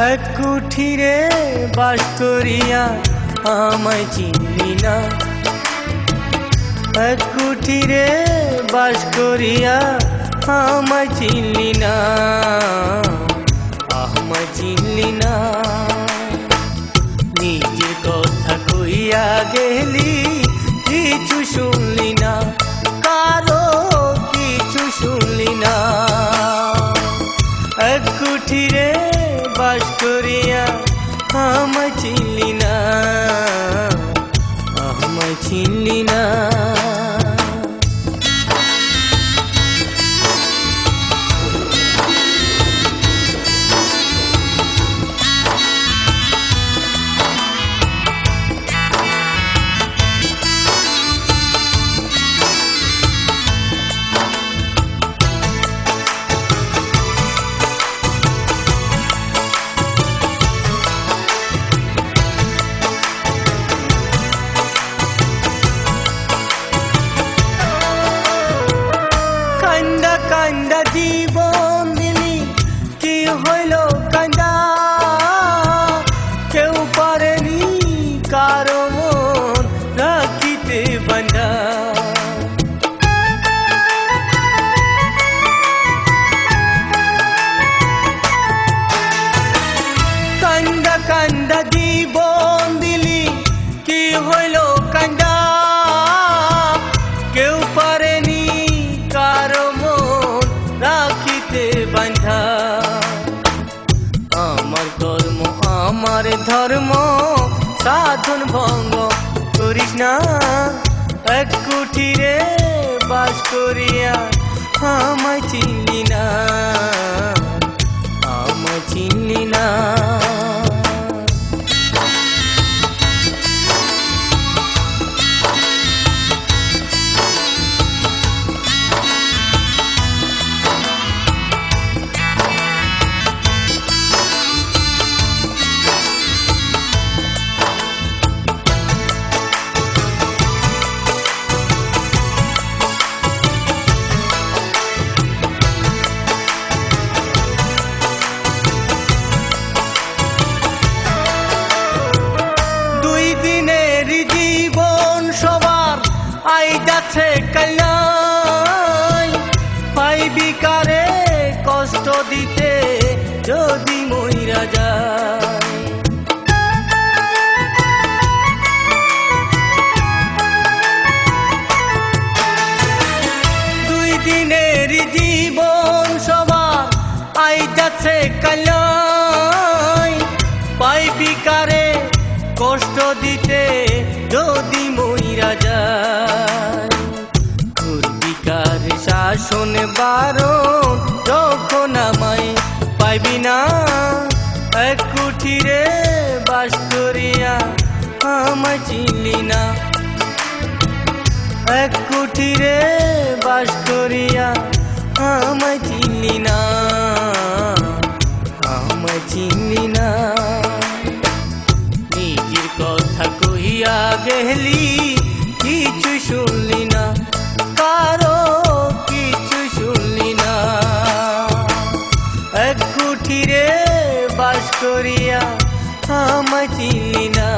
এক কুঠিরে বাস করিয়া আমায় চিনলি না, এক কুঠিরে বাস করিয়া আমায় চিনলি না, আমায় চিনলি না। নিজের কথা কইয়া গেলি কিছু শুনলি না, কারো কিছু শুনলি না। এক কুঠিরে বাস করিয়া আমায় চিনলি না, আমায় চিনলি না। কান্দা কান্দা জীবন দিলি, কি হইল কান্দা? কেউ পারেনি কারো মন রাখিতে বাঁধা। কান্দা কান্দা জীবন দিলি, কি হইল কান্দা? কেউ পারেনি কারো মন রাখিতে বাঁধা। আমার কর্ম আমার ধর্ম সাধন ভঙ্গ করিস না, এক কুঠিরে বাস করিয়া আমায় চিনলি না, আমায় চিনলি না। জীবন সবার আই যাচ্ছে কাল নাই, পাইবি কারে কষ্ট দিতে যদি মইরা যায়। দুই দিনের জীবন সবার আই যাচ্ছে কাল নাই, পাইবি কারে কষ্ট দিতে যদি মইরা যায়। ঘুরবিকার শাসন বারণ যখন আমায় পাইবি না, এক কুঠিরে বাস করিয়া আমায় চিনলি না, এক কুঠিরে বাস করিয়া আমায় চিনলি না, আমায় চিনলি না। নিজের কথা কইয়া গেলি কিছু শুনলি না, কারো কিছু শুনলি না। এক কুঠিরে বাস করিয়া আমায় চিনলি না,